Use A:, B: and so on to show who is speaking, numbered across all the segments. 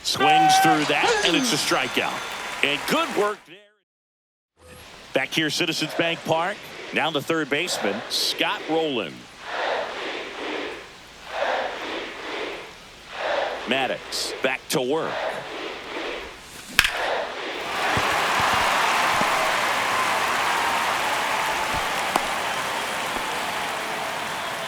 A: Swings through that, and it's a strikeout. And good work there. Back here, Citizens Bank Park. Now the third baseman, Scott Rowland. Maddox back to work.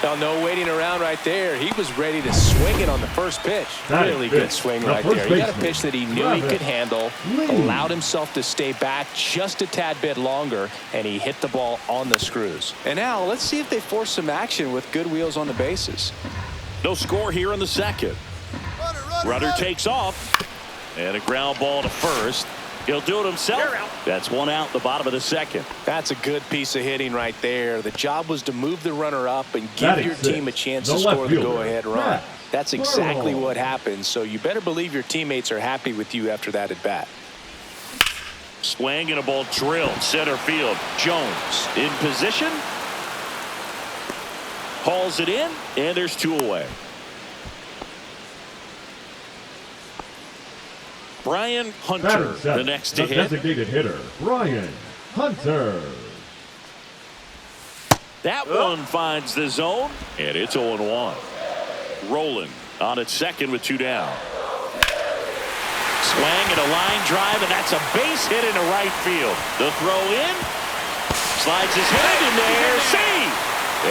B: Now, no waiting around right there. He was ready to swing it on the first pitch. Really good swing right there. He got a pitch that he knew he could handle, allowed himself to stay back just a tad bit longer, and he hit the ball on the screws. And now let's see if they force some action with good wheels on the bases.
A: No score here in the second. Runner takes off, and a ground ball to first. He'll do it himself. That's one out, the bottom of the second.
B: That's a good piece of hitting right there. The job was to move the runner up and give your team a chance to score the go-ahead run. That's exactly what happened, so you better believe your teammates are happy with you after that at bat.
A: Swing and a ball drilled center field. Jones in position. Hauls it in, and there's two away. Brian Hunter, the next to hit.
C: Designated hitter, Brian Hunter.
A: That one finds the zone, and it's 0-1. Rowland on at second with two down. Swing and a line drive, and that's a base hit into right field. The throw in. Slides his head in there. See!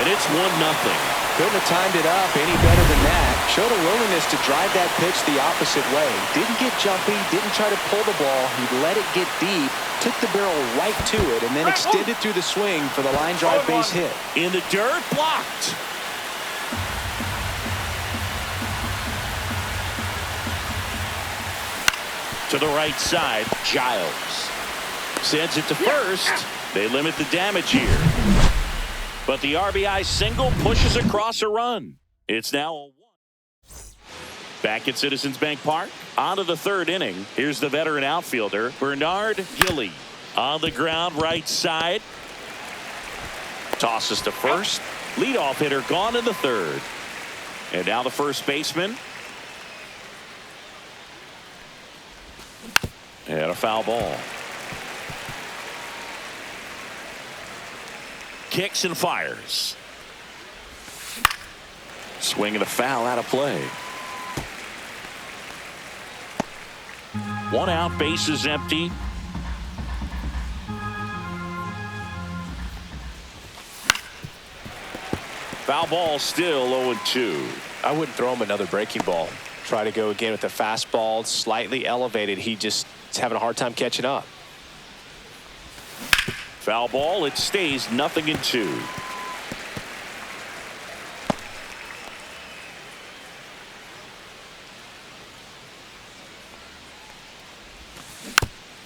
A: And it's 1-0.
B: Couldn't have timed it up any better than that. Showed a willingness to drive that pitch the opposite way. Didn't get jumpy, didn't try to pull the ball. He let it get deep, took the barrel right to it, and then extended through the swing for the line drive base hit.
A: In the dirt, blocked. To the right side, Giles sends it to first. They limit the damage here. But the RBI single pushes across a run. It's now a 1. Back at Citizens Bank Park. On to the third inning. Here's the veteran outfielder, Bernard Gilly. On the ground, right side. Tosses to first. Leadoff hitter gone in the third. And now the first baseman. And a foul ball. Kicks and fires. Swing and a foul out of play. 1 out, base is empty. Foul ball, still 0-2.
B: I wouldn't throw him another breaking ball. Try to go again with the fastball, slightly elevated. He just is having a hard time catching up.
A: Foul ball, it stays 0-2.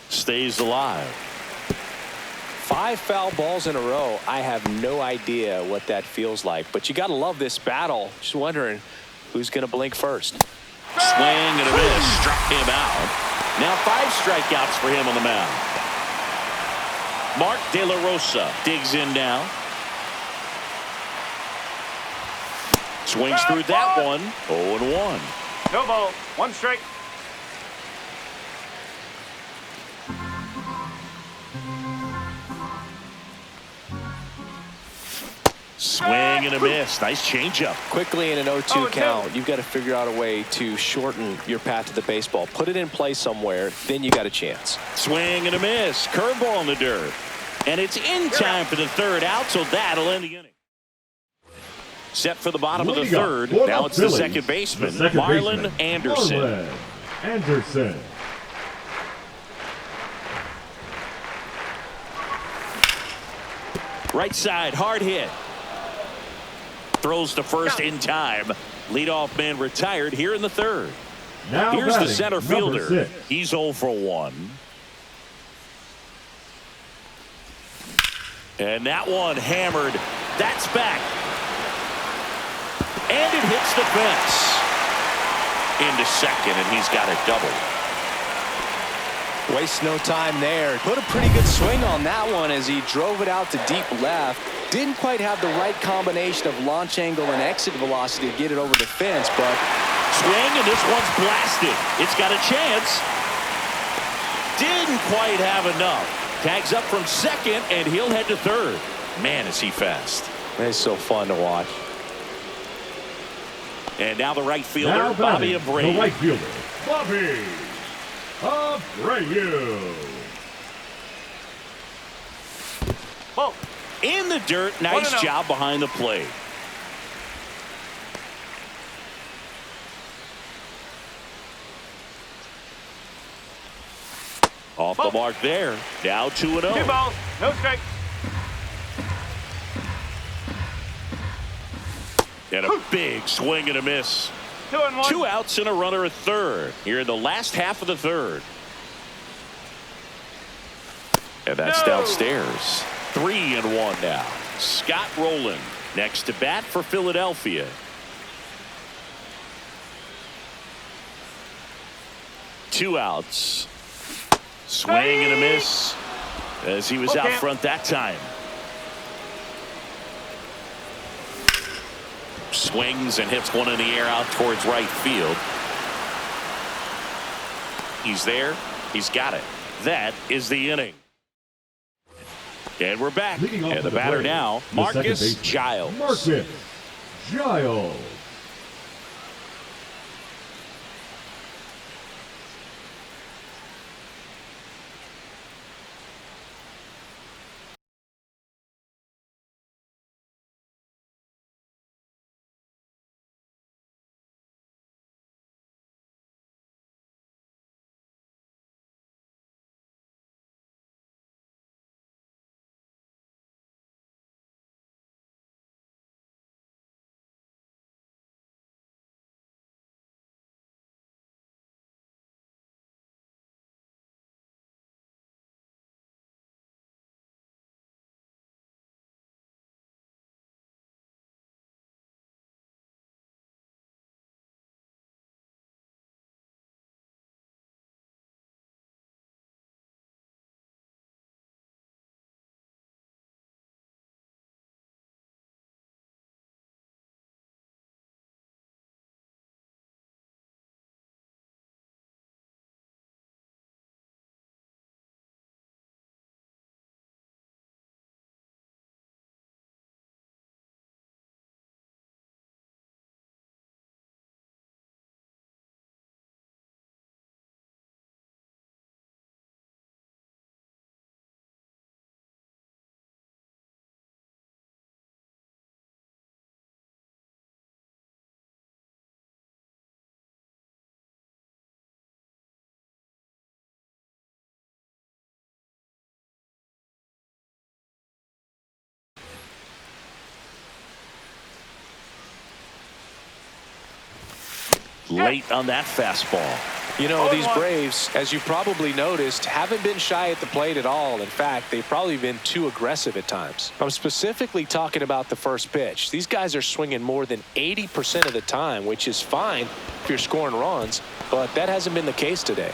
A: Stays alive.
B: 5 foul balls in a row. I have no idea what that feels like, but you got to love this battle. Just wondering who's going to blink first.
A: Swing and a miss, struck him out. Now 5 strikeouts for him on the mound. Mark De La Rosa digs in now. Swings through that one. 0-1.
D: No ball. 1 strike.
A: Swing and a miss. Nice changeup.
B: Quickly in an 0-2 count, you've got to figure out a way to shorten your path to the baseball. Put it in play somewhere, then you got a chance.
A: Swing and a miss. Curveball in the dirt. And it's in time for the third out, so that'll end the inning. Set for the bottom of the third. Now it's the second baseman, Marlon Anderson. Right side, hard hit. Throws to first in time. Leadoff man retired here in the third.
C: Now
A: here's the
C: batting,
A: center fielder.
C: 6.
A: He's 0 for 1. And that one hammered. That's back. And it hits the fence. Into second, and he's got a double.
B: Waste no time there. Put a pretty good swing on that one as he drove it out to deep left. Didn't quite have the right combination of launch angle and exit velocity to get it over the fence, but
A: swing, and this one's blasted. It's got a chance. Didn't quite have enough. Tags up from second, and he'll head to third. Man, is he fast.
B: It's so fun to watch.
A: And now the right fielder,
C: Now
A: Bobby
C: batting,
A: Abreu.
C: the right fielder, Bobby Abreu.
A: Well, in the dirt, nice job behind the plate. Off the mark there. Now 2-0.
D: 2 balls, no strikes.
A: And a big swing and a miss.
D: 2-1.
A: 2 outs and a runner at third. Here in the last half of the third. And that's downstairs. 3-1 now. Scott Rowland next to bat for Philadelphia. Two outs. Swing and a miss as he was out front that time. Swings and hits one in the air out towards right field. He's there. He's got it. That is the inning. And we're back. And the batter now, Marcus Giles.
C: Marcus Giles.
A: Late on that fastball.
B: You know, these Braves, as you probably noticed, haven't been shy at the plate at all. In fact, they've probably been too aggressive at times. I'm specifically talking about the first pitch. These guys are swinging more than 80% of the time, which is fine if you're scoring runs, but that hasn't been the case today.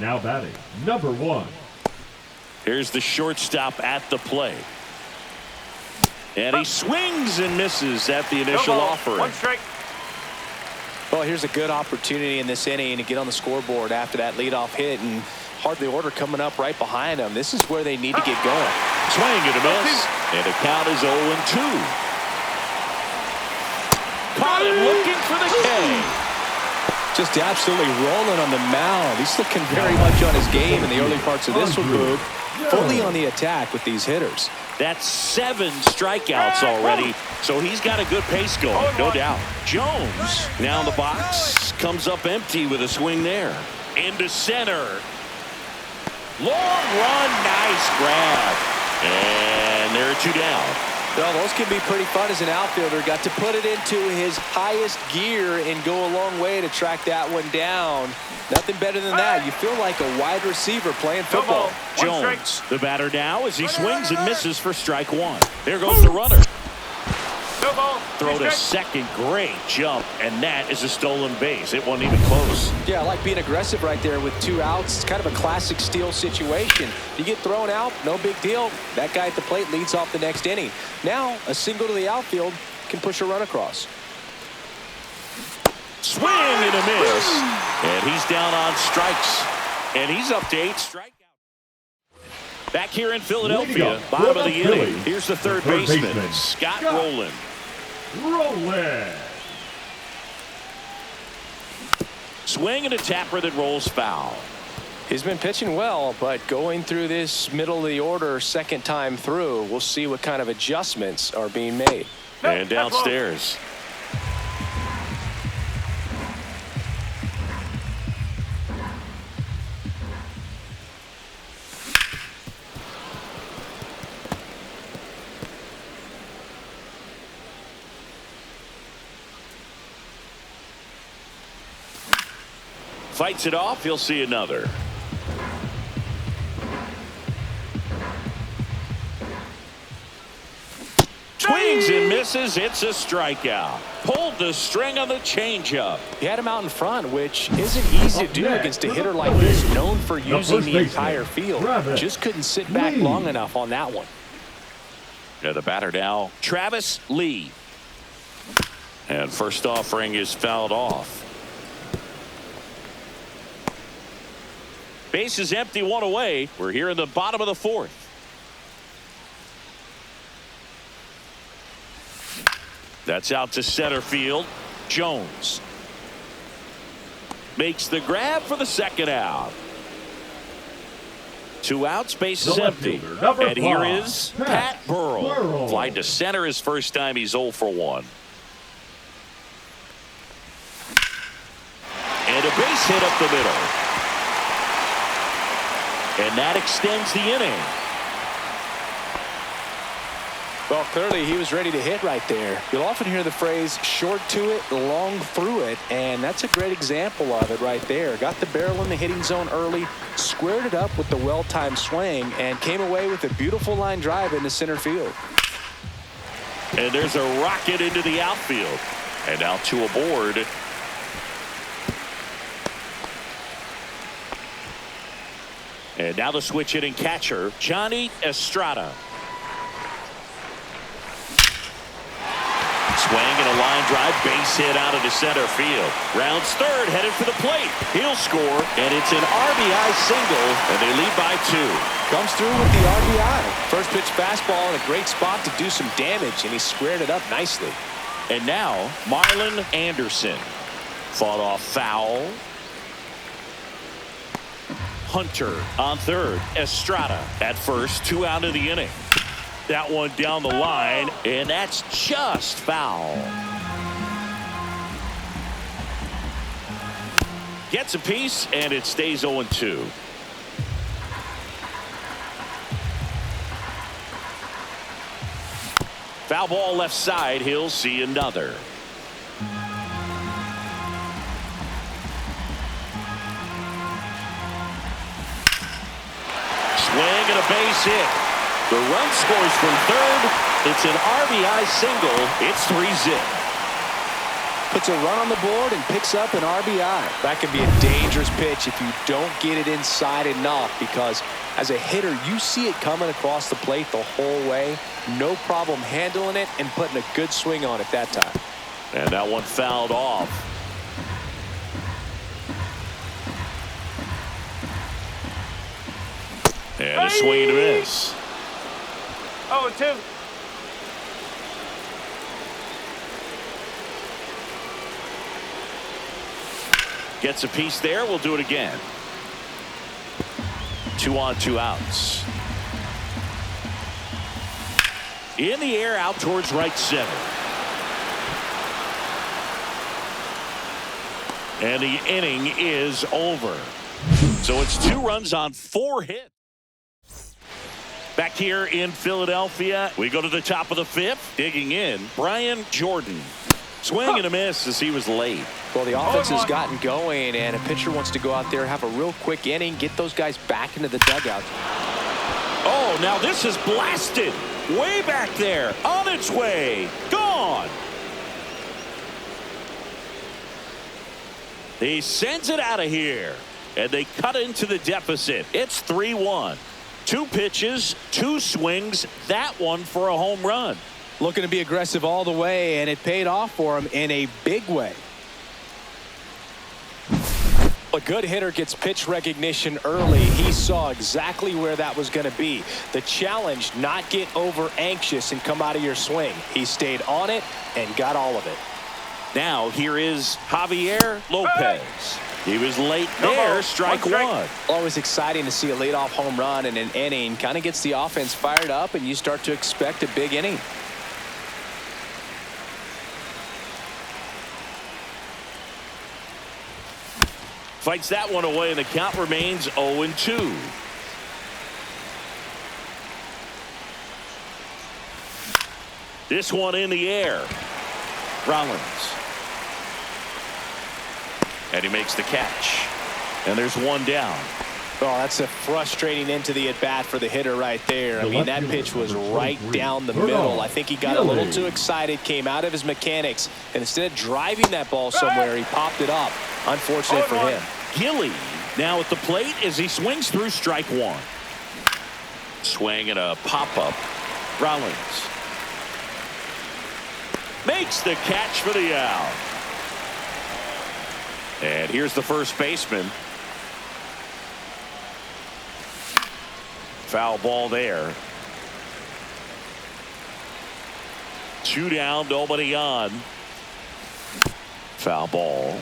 C: Now batting, number 1.
A: Here's the shortstop at the plate. And he swings and misses at the initial offering.
D: 1 strike.
B: Well, here's a good opportunity in this inning to get on the scoreboard after that leadoff hit, and hardly order coming up right behind them. This is where they need to get going.
A: Swing and a miss. And the count is 0-2. Caught him looking for the K.
B: Just absolutely rolling on the mound. He's looking very much on his game in the early parts of this one, Boog. Fully on the attack with these hitters.
A: That's 7 strikeouts already, so he's got a good pace going, no doubt. Jones now in the box, comes up empty with a swing there. Into center. Long run, nice grab. And there are 2 down.
B: Well, those can be pretty fun as an outfielder. Got to put it into his highest gear and go a long way to track that one down. Nothing better than that. You feel like a wide receiver playing football.
A: Jones, the batter now, as he swings and misses for strike 1. There goes the runner.
D: No ball.
A: Throw to second. Great jump. And that is a stolen base. It wasn't even close.
B: Yeah, I like being aggressive right there with 2 outs. It's kind of a classic steal situation. You get thrown out, no big deal. That guy at the plate leads off the next inning. Now, a single to the outfield can push a run across.
A: Swing and a miss. And he's down on strikes. And he's up to 8 strikeouts. Back here in Philadelphia, bottom of the inning. Here's the third baseman, Scott Rowland. Swing and a tapper that rolls foul.
B: He's been pitching well, but going through this middle of the order second time through, we'll see what kind of adjustments are being made.
A: And downstairs. Fights it off. He'll see another. Swings and misses. It's a strikeout. Pulled the string on the changeup.
B: He had him out in front, which isn't easy to do against a hitter like this, known for using the entire field. Just couldn't sit back long enough on that one.
A: Yeah, the batter now, Travis Lee. And first offering is fouled off. Base is empty, 1 away. We're here in the bottom of the 4th. That's out to center field. Jones makes the grab for the second out. 2 outs, base is empty. And here is Pat Burrell. Flying to center his first time. He's 0 for 1. And a base hit up the middle. And that extends the inning.
B: Well, clearly he was ready to hit right there. You'll often hear the phrase short to it, long through it, and that's a great example of it right there. Got the barrel in the hitting zone early, squared it up with the well-timed swing, and came away with a beautiful line drive into center field.
A: And there's a rocket into the outfield. And now 2 aboard. And now the switch hitting catcher, Johnny Estrada. Swing and a line drive, base hit out into center field. Rounds third, headed for the plate. He'll score, and it's an RBI single, and they lead by 2.
B: Comes through with the RBI. First pitch fastball in a great spot to do some damage, and he squared it up nicely.
A: And now, Marlon Anderson. Fought off foul. Hunter on third. Estrada at first. 2 out of the inning. That one down the line, and that's just foul. Gets a piece, and it stays 0-2. Foul ball left side. He'll see another. Swing and a base hit. The run scores from third. It's an RBI single. It's 3-zip.
B: Puts a run on the board and picks up an RBI. That can be a dangerous pitch if you don't get it inside enough, because as a hitter, you see it coming across the plate the whole way. No problem handling it and putting a good swing on it that time.
A: And that one fouled off. And a swing and a miss.
D: 0-2.
A: Gets a piece there. We'll do it again. 2 on, 2 outs. In the air, out towards right center. And the inning is over. So it's 2 runs on 4 hits. Back here in Philadelphia, we go to the top of the 5th. Digging in, Brian Jordan. Swing and a miss as he was late.
B: Well, the offense has gotten going, and a pitcher wants to go out there, have a real quick inning, get those guys back into the dugout.
A: Oh, now this is blasted. Way back there. On its way. Gone. He sends it out of here. And they cut into the deficit. It's 3-1. 2 pitches, 2 swings. That one for a home run.
B: Looking to be aggressive all the way, and it paid off for him in a big way. A good hitter gets pitch recognition early. He saw exactly where that was going to be. The challenge, not get over anxious and come out of your swing. He stayed on it and got all of it.
A: Now here is Javier Lopez. He was late there, strike one.
B: Always exciting to see a leadoff home run in an inning. Kind of gets the offense fired up, and you start to expect a big inning.
A: Fights that one away, and the count remains 0-2. This one in the air. Rollins. And he makes the catch. And there's one down.
B: Oh, that's a frustrating into the at-bat for the hitter right there. I mean, that pitch was right down the middle. I think he got a little too excited, came out of his mechanics, and instead of driving that ball somewhere, he popped it up. Unfortunate for him.
A: Gilly now at the plate as he swings through strike one. Swing and a pop-up. Rollins makes the catch for the out. And here's the first baseman. Foul ball there. 2 down, nobody on. Foul ball.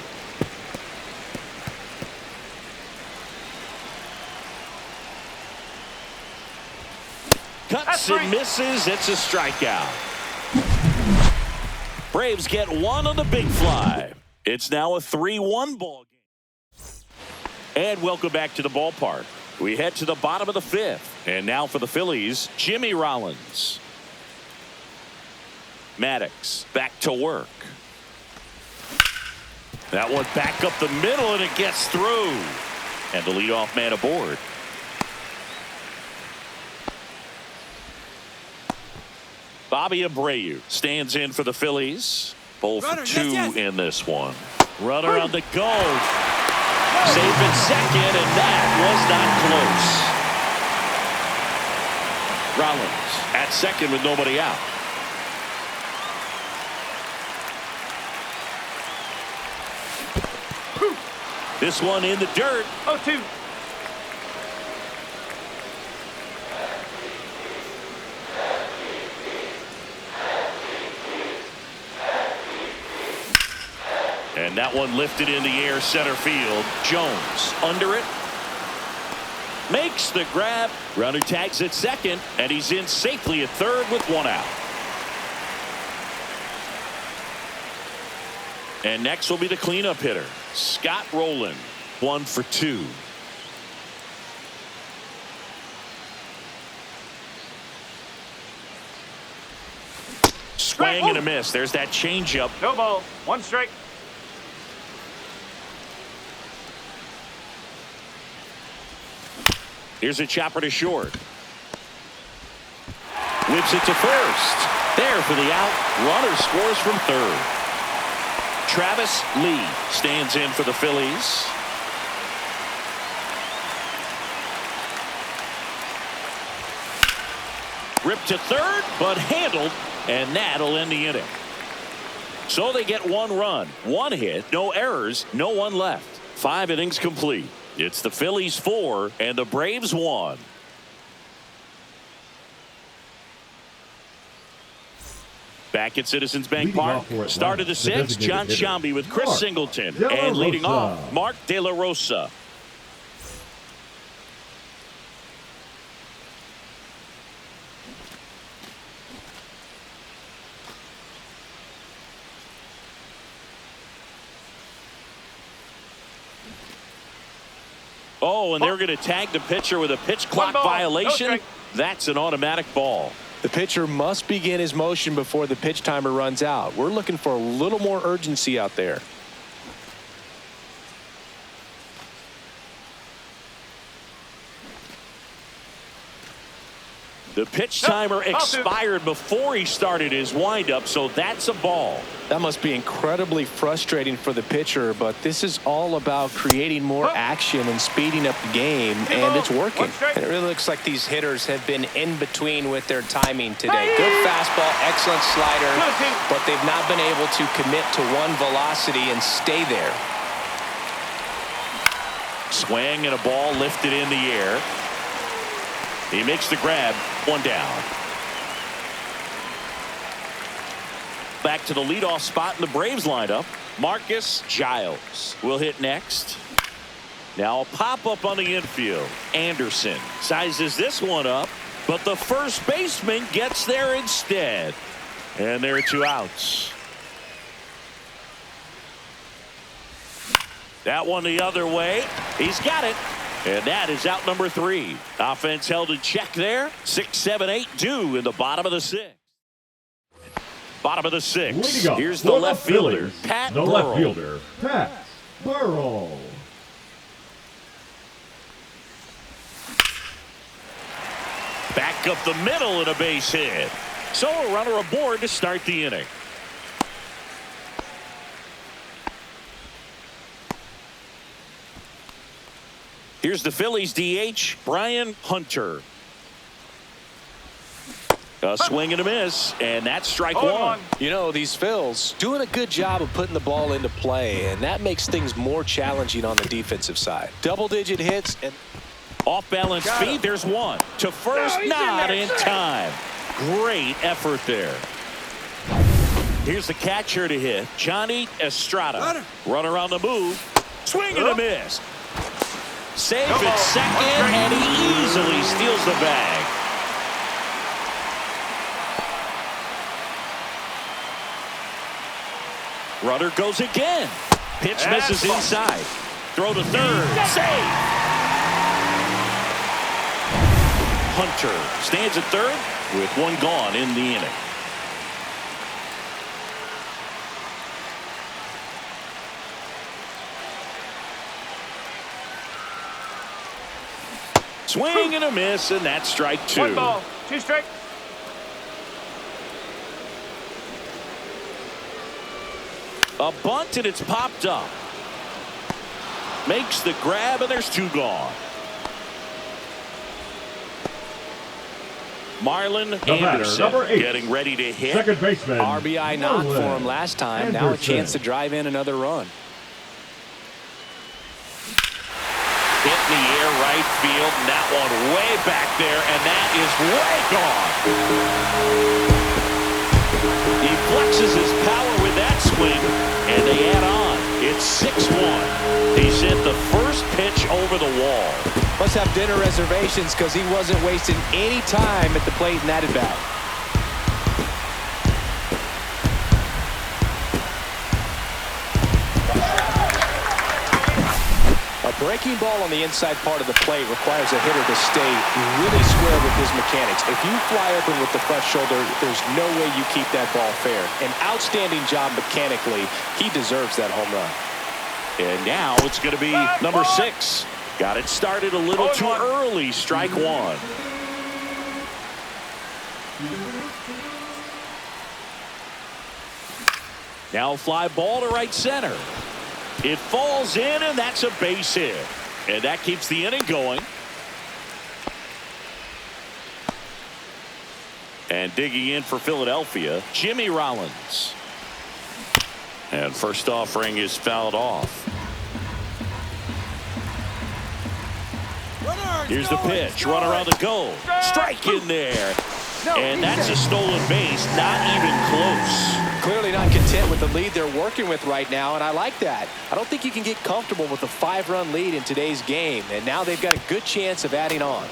A: Cuts and misses. It's a strikeout. Braves get one on the big fly. It's now a 3-1 ball game. And welcome back to the ballpark. We head to the bottom of the 5th. And now for the Phillies, Jimmy Rollins. Maddox back to work. That one back up the middle, and it gets through. And the leadoff man aboard. Bobby Abreu stands in for the Phillies. 0 for 2 in this one. Runner on the go. Safe at second, and that was not close. Rollins at second with nobody out. This one in the dirt.
D: 0-2.
A: And that one lifted in the air, center field. Jones under it. Makes the grab. Runner tags at second, and he's in safely at third with one out. And next will be the cleanup hitter, Scott Rowland. 1 for 2. Swing and a miss. There's that changeup.
D: No ball. 1 strike.
A: Here's a chopper to short. Whips it to first. There for the out. Runner scores from third. Travis Lee stands in for the Phillies. Ripped to third, but handled, and that'll end the inning. So they get 1 run, 1 hit, no errors, no one left. 5 innings complete. It's the Phillies 4 and the Braves 1. Back at Citizens Bank Park. Start of the 6th, John Sciambi with Chris Singleton. And leading off, Mark De La Rosa. Oh, and they're going to tag the pitcher with a pitch clock violation. No, that's an automatic ball.
B: The pitcher must begin his motion before the pitch timer runs out. We're looking for a little more urgency out there.
A: The pitch timer expired before he started his windup, so that's a ball.
B: That must be incredibly frustrating for the pitcher, but this is all about creating more action and speeding up the game, and it's working.
E: And it really looks like these hitters have been in between with their timing today. Good fastball, excellent slider, but they've not been able to commit to one velocity and stay there.
A: Swing and a ball lifted in the air. He makes the grab. One down. Back to the leadoff spot in the Braves lineup. Marcus Giles will hit next. Now a pop-up on the infield. Anderson sizes this one up, but the first baseman gets there instead. And there are 2 outs. That one the other way. He's got it. And that is out number 3. Offense held in check there. 6, 7, 8 due in the bottom of the 6th. Bottom of the 6th. Here's the left fielder, Pat Burrell.
C: The left fielder, Pat Burrell.
A: Back up the middle and a base hit. So a runner aboard to start the inning. Here's the Phillies DH, Brian Hunter. A swing and a miss, and that's strike 1.
B: You know, these Phils doing a good job of putting the ball into play, and that makes things more challenging on the defensive side. Double-digit hits and
A: off-balance speed. There's one to first, not in time. Great effort there. Here's the catcher to hit, Johnny Estrada. Runner on the move, swing and a miss. Safe at second, and he easily steals the bag. Runner goes again. Pitch misses inside. Throw to third. Save. Hunter stands at third with 1 gone in the inning. Swing and a miss, and that's strike 2.
D: 1 ball, 2 strikes.
A: A bunt, and it's popped up. Makes the grab, and there's 2 gone. Marlon Anderson
C: number 8,
A: getting ready to hit.
C: Second baseman,
B: RBI knock for him last time.
C: Anderson.
B: Now a chance to drive in another run.
A: Hit in the air right field, and that one way back there, and that is way gone. He flexes his power with that swing, and they add on. It's 6-1. He's hit the first pitch over the wall.
B: Must have dinner reservations because he wasn't wasting any time at the plate in that at-bat. A breaking ball on the inside part of the plate requires a hitter to stay really square with his mechanics. If you fly open with the front shoulder, there's no way you keep that ball fair. An outstanding job mechanically. He deserves that home run.
A: And now it's going to be number 6. Got it started a little too early. Strike 1. Now a fly ball to right center. It falls in, and that's a base hit. And that keeps the inning going. And digging in for Philadelphia, Jimmy Rollins. And first offering is fouled off. Here's the pitch. Runner on the go. Strike in there. And that's a stolen base. Not even close.
B: Clearly not content with the lead they're working with right now, and I like that. I don't think you can get comfortable with a 5-run lead in today's game, and now they've got a good chance of adding on.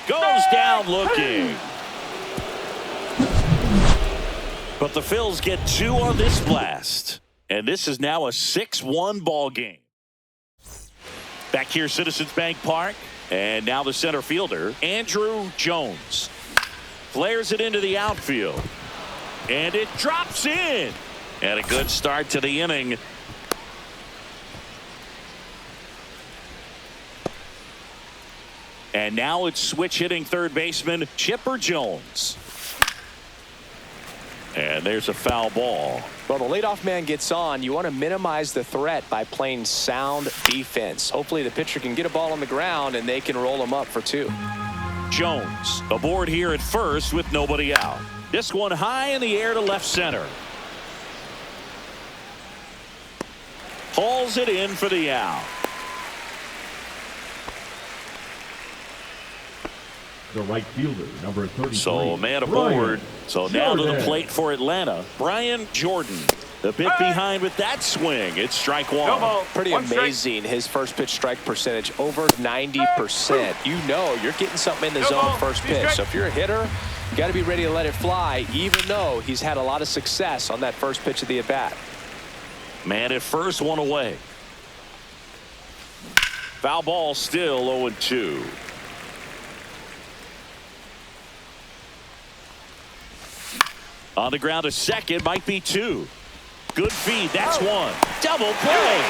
A: Goes down looking. But the Phils get 2 on this blast. And this is now a 6-1 ball game. Back here, Citizens Bank Park. And now the center fielder, Andrew Jones. Flares it into the outfield. And it drops in. And a good start to the inning. And now it's switch hitting third baseman Chipper Jones. And there's a foul ball.
B: Well, the leadoff man gets on. You want to minimize the threat by playing sound defense. Hopefully the pitcher can get a ball on the ground and they can roll him up for 2.
A: Jones aboard here at first with nobody out. This one high in the air to left center. Hauls it in for the out.
C: The right fielder, number 33.
A: So a man aboard. So now to the plate for Atlanta, Brian Jordan. The bit behind with that swing. It's strike one.
B: Pretty amazing. His first pitch strike percentage over 90%. You know you're getting something in the zone first pitch. So if you're a hitter, you got to be ready to let it fly, even though he's had a lot of success on that first pitch of the at-bat.
A: Man at first, one away. Foul ball, still 0-2. On the ground to second, might be 2. Good feed, that's 1. Double play.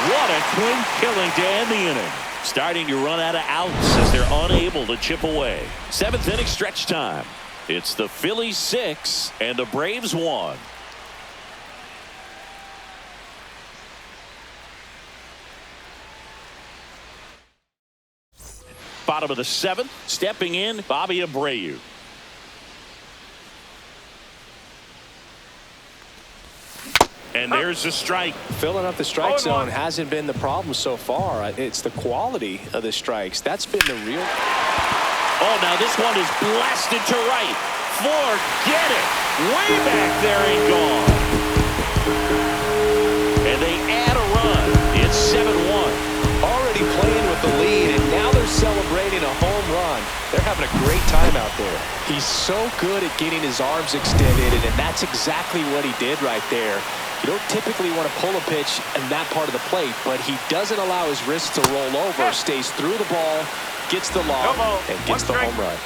A: What a clean killing to end the inning. Starting to run out of outs as they're unable to chip away. 7th inning stretch time. It's the Phillies 6 and the Braves 1. Bottom of the 7th, stepping in, Bobby Abreu. And there's a strike.
B: Filling up the strike zone hasn't been the problem so far. It's the quality of the strikes. That's been the real.
A: Oh, now this one is blasted to right. Forget it. Way back there and gone. And they add a run. It's 7-1.
B: Already playing with the lead, and now they're celebrating a home run. They're having a great time out there. He's so good at getting his arms extended, and that's exactly what he did right there. You don't typically want to pull a pitch in that part of the plate, but he doesn't allow his wrist to roll over, stays through the ball, gets the lob, and gets the home run.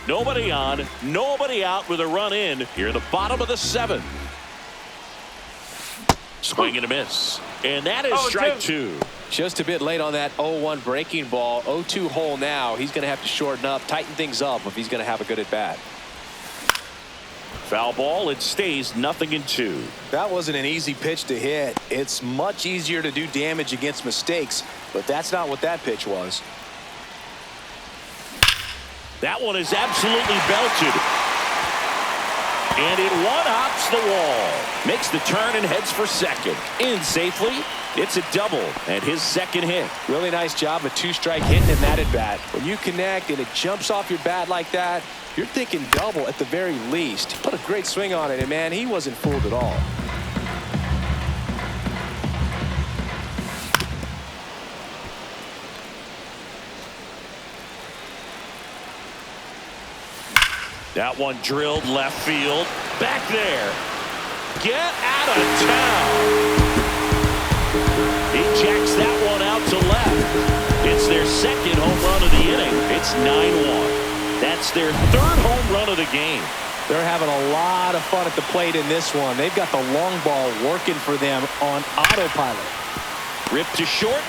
A: Nobody on, nobody out with a run in here in the bottom of the 7th. Swing and a miss. And that is strike 2.
B: Just a bit late on that 0-1 breaking ball. 0-2 hole now. He's going to have to shorten up, tighten things up if he's going to have a good at-bat.
A: Foul ball. It stays 0-2.
B: That wasn't an easy pitch to hit. It's much easier to do damage against mistakes, but that's not what that pitch was.
A: That one is absolutely belted. And it one-hops the wall. Makes the turn and heads for second. In safely. It's a double and his second hit.
B: Really nice job of 2-strike hitting in that at-bat. When you connect and it jumps off your bat like that, you're thinking double at the very least. Put a great swing on it, and man, he wasn't fooled at all.
A: That one drilled left field. Back there. Get out of town. He jacks that one out to left. It's their second home run of the inning. It's 9-1. That's their 3rd home run of the game.
B: They're having a lot of fun at the plate in this one. They've got the long ball working for them on autopilot.
A: Ripped to short.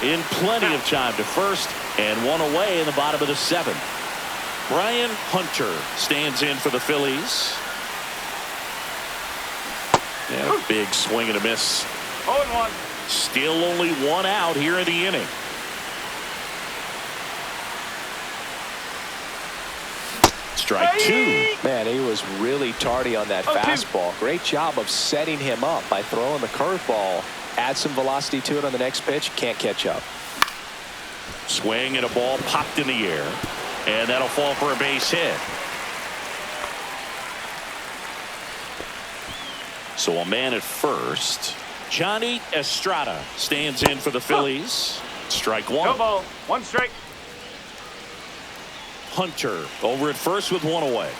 A: In plenty of time to first, and one away in the bottom of the 7th. Brian Hunter stands in for the Phillies. And a big swing and a miss.
D: 0-1.
A: Still only one out here in the inning. Strike 2.
B: Man, he was really tardy on that fastball. Great job of setting him up by throwing the curveball. Add some velocity to it on the next pitch. Can't catch up.
A: Swing and a ball popped in the air. And that'll fall for a base hit. So a man at first. Johnny Estrada stands in for the Phillies. Strike one.
D: No ball. One strike.
A: Hunter over at first with one away.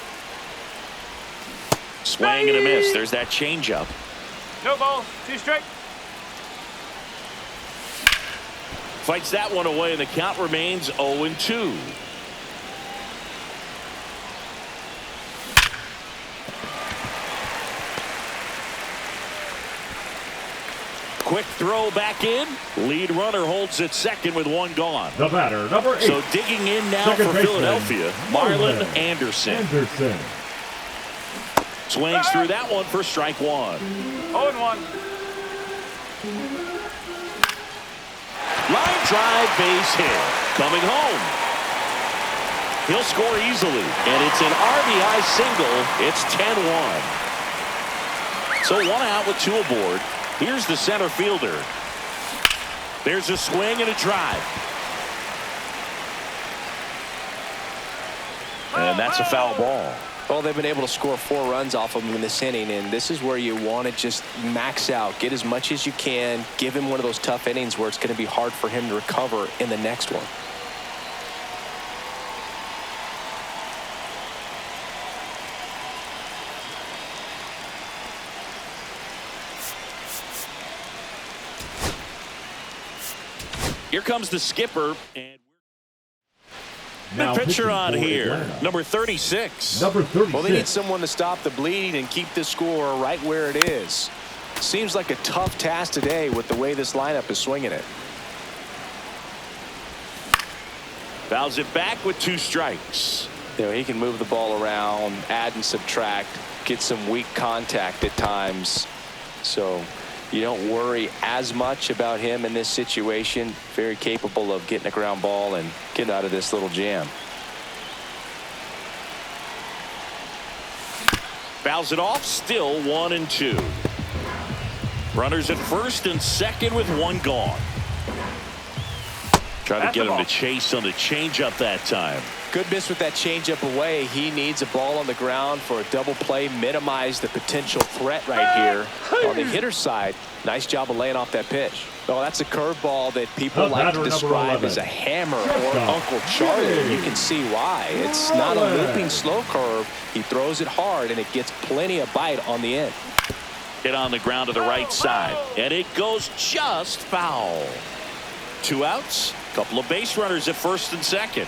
A: Swing and a miss. There's that changeup.
D: No ball. Two strike.
A: Fights that one away, and the count remains 0-2. Quick throw back in. Lead runner holds at second with one gone.
C: The batter, number 8.
A: So digging in now
C: Second
A: for
C: baseman,
A: Philadelphia, Marlon Anderson. Swings through that one for strike one.
D: 0-1.
A: Line drive, base hit. Coming home. He'll score easily, and it's an RBI single. It's 10-1. So one out with two aboard. Here's the center fielder. There's a swing and a drive. And that's a foul ball.
B: Well, they've been able to score 4 runs off of him in this inning, and this is where you want to just max out, get as much as you can, give him one of those tough innings where it's going to be hard for him to recover in the next one.
A: Here comes the skipper, and
C: Now
A: the pitcher on
C: pitching for
A: here,
C: Atlanta.
A: number 36.
C: Number 36.
B: Well, they need someone to stop the bleeding and keep the score right where it is. Seems like a tough task today with the way this lineup is swinging it.
A: Fouls it back with 2 strikes.
B: You know, he can move the ball around, add and subtract, get some weak contact at times. So you don't worry as much about him in this situation. Very capable of getting a ground ball and getting out of this little jam.
A: Fouls it off, still 1-2. Runners at first and second with one gone. Trying to get him to chase on the changeup that time.
B: Good miss with that changeup away. He needs a ball on the ground for a double play, minimize the potential threat right here. On the hitter side, nice job of laying off that pitch. Well, that's a curveball that people like to describe as a hammer or Uncle Charlie. You can see why. It's not a looping slow curve. He throws it hard, and it gets plenty of bite on the end.
A: Hit on the ground to the right side, and it goes just foul. 2 outs, couple of base runners at first and second.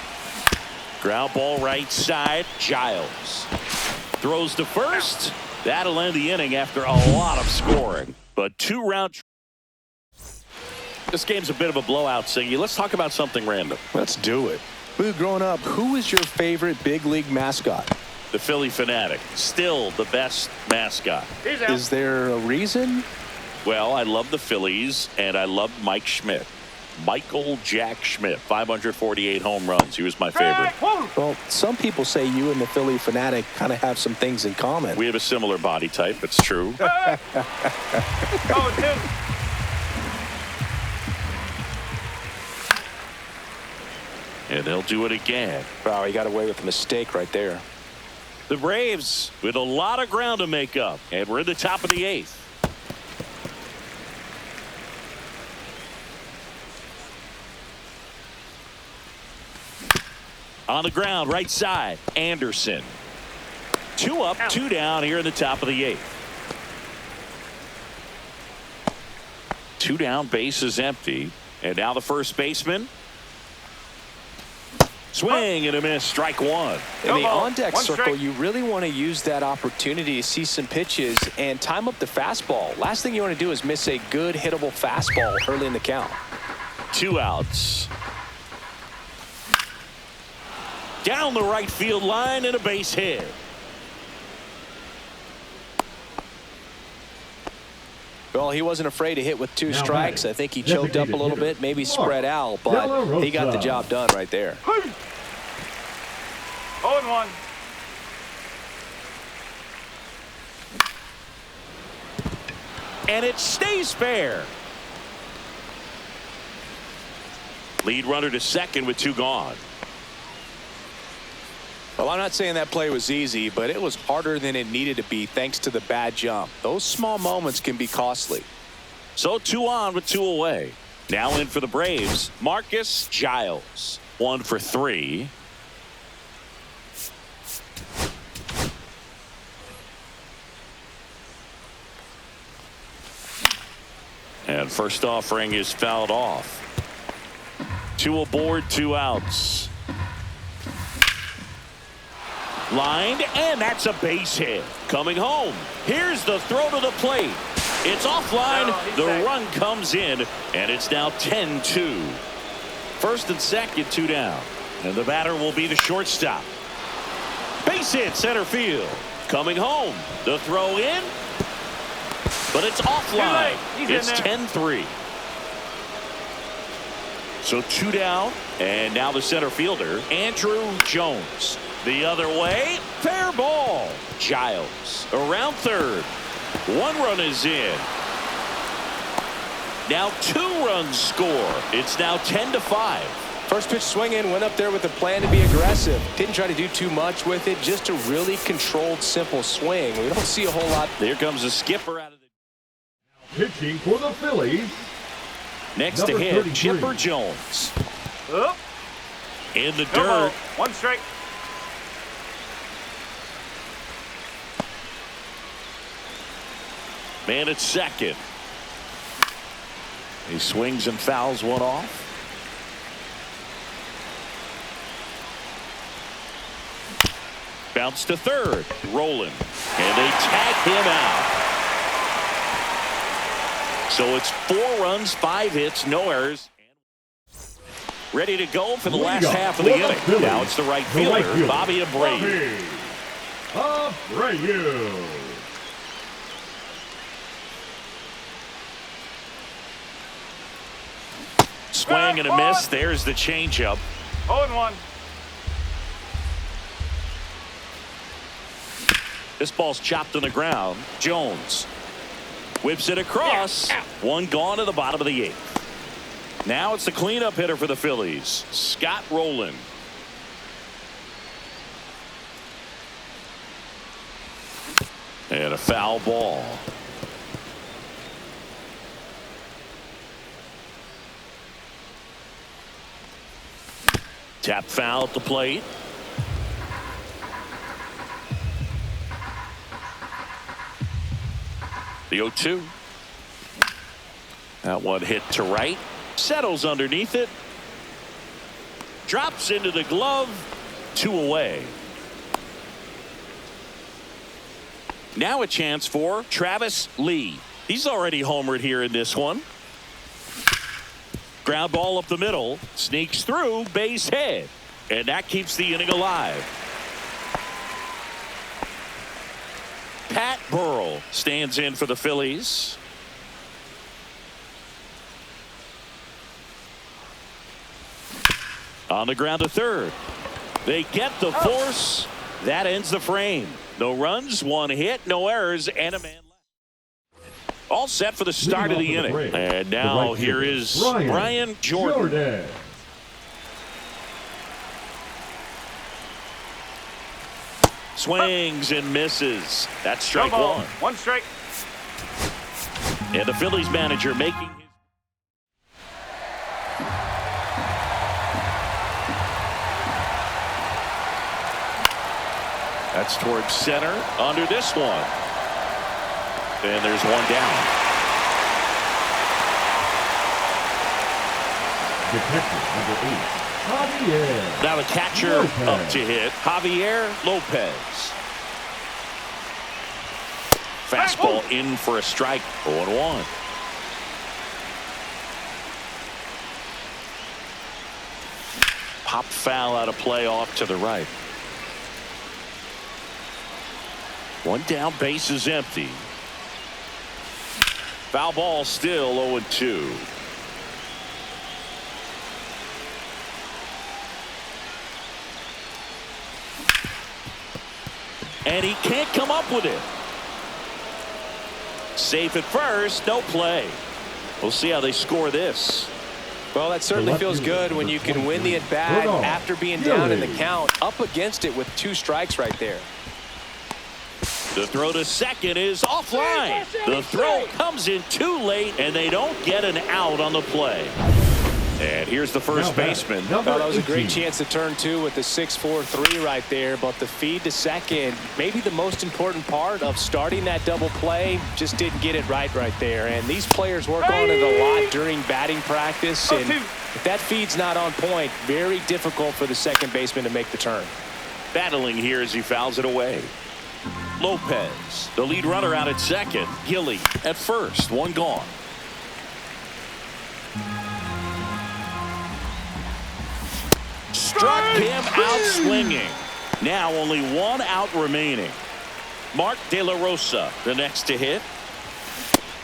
A: Ground ball right side. Giles throws to first. That'll end the inning after a lot of scoring. But 2-round. This game's a bit of a blowout, Siggy. Let's talk about something random.
B: Let's do it. Growing up, who was your favorite big league mascot?
A: The Philly Fanatic. Still the best mascot.
B: Is there a reason?
A: Well, I love the Phillies, and I love Mike Schmidt. Michael Jack Schmidt, 548 home runs. He was my favorite.
B: Well, some people say you and the Philly Fanatic kind of have some things in common.
A: We have a similar body type. It's true. And they'll do it again.
B: Wow, he got away with a mistake right there.
A: The Braves with a lot of ground to make up, and we're in the top of the 8th. On the ground, right side, Anderson. 2 up, 2 down here in the top of the 8th. 2 down, base is empty. And now the first baseman. Swing and a miss, strike 1.
B: In the on-deck circle, you really want to use that opportunity to see some pitches and time up the fastball. Last thing you want to do is miss a good hittable fastball early in the count.
A: 2 outs. Down the right field line and a base hit.
B: Well, he wasn't afraid to hit with 2 strikes. I think he choked up a little bit, maybe spread out, but he got the job done right there.
D: 0-1.
A: And it stays fair. Lead runner to second with 2 gone.
B: Well, I'm not saying that play was easy, but it was harder than it needed to be thanks to the bad jump. Those small moments can be costly.
A: So 2 on with 2 away. Now in for the Braves, Marcus Giles. 1 for 3. And first offering is fouled off. 2 aboard, 2 outs. Lined, and that's a base hit. Coming home. Here's the throw to the plate. It's offline. The run comes in, and it's now 10-2. First and second, 2 down. And the batter will be the shortstop. Base hit, center field. Coming home. The throw in. But it's offline. It's 10-3. So 2 down, and now the center fielder, Andrew Jones. The other way, fair ball. Giles around third. 1 run is in. Now 2 runs score. It's now 10-5.
B: First pitch swing in, went up there with a plan to be aggressive. Didn't try to do too much with it, just a really controlled, simple swing. We don't see a whole lot.
A: There comes the skipper out of the...
C: Pitching for the Phillies.
A: Next to hit, Chipper Jones.
D: Up.
A: In the
D: No ball.
A: dirt.
D: 1 strike.
A: Man at second. He swings and fouls 1 off. Bounce to third. Rolling. And they tag him out. So it's 4 runs, 5 hits, no errors. Ready to go for the last half of the inning. Now it's the right fielder, Bobby Abreu. Swing and a miss. There's the changeup.
D: 0-1.
A: This ball's chopped on the ground. Jones whips it across. 1 gone to the bottom of the 8th. Now it's the cleanup hitter for the Phillies, Scott Rowland. And a foul ball. Tap foul at the plate. The 0-2. That one hit to right. Settles underneath it. Drops into the glove. 2 away. Now a chance for Travis Lee. He's already homered here in this one. Ground ball up the middle. Sneaks through. Base hit. And that keeps the inning alive. Pat Burrell stands in for the Phillies. On the ground to third. They get the force. That ends the frame. No runs, 1 hit, no errors, and a man left. All set for the start of the inning. And now here is Brian Jordan. Swings and misses. That's strike 1.
D: 1 strike.
A: And the Phillies manager making his... That's towards center under this one. And there's 1 down.
C: Detective number 8, Javier.
A: Now the catcher
C: Lopez.
A: up to hit, Javier Lopez. Fastball in for a strike, 0-1. Pop foul out of play off to the right. 1 down, base is empty. Foul ball still 0-2. And he can't come up with it. Safe at first, no play. We'll see how they score this.
B: Well, that certainly feels good when you can win the at-bat after being down in the count, up against it with 2 strikes right there.
A: The throw to second is offline. The throw comes in too late, and they don't get an out on the play. And here's the first baseman.
B: Well, that was a great chance to turn two with the 6-4-3 right there, but the feed to second, maybe the most important part of starting that double play, just didn't get it right there. And these players work on it a lot during batting practice, and if that feed's not on point, very difficult for the second baseman to make the turn.
A: Battling here as he fouls it away. Lopez, the lead runner out at second. Gilly at first, one gone. Struck him out swinging. Now only one out remaining. Mark De La Rosa, the next to hit.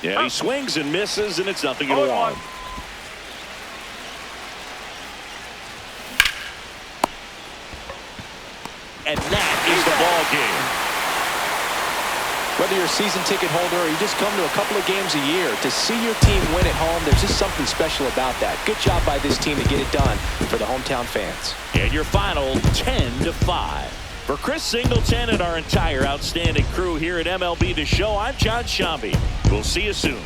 A: Yeah, he swings and misses, and it's 0-1. And that is the ball game.
B: Whether you're a season ticket holder or you just come to a couple of games a year, to see your team win at home, there's just something special about that. Good job by this team to get it done for the hometown fans.
A: And your final 10-5. For Chris Singleton and our entire outstanding crew here at MLB The Show, I'm John Shambi. We'll see you soon.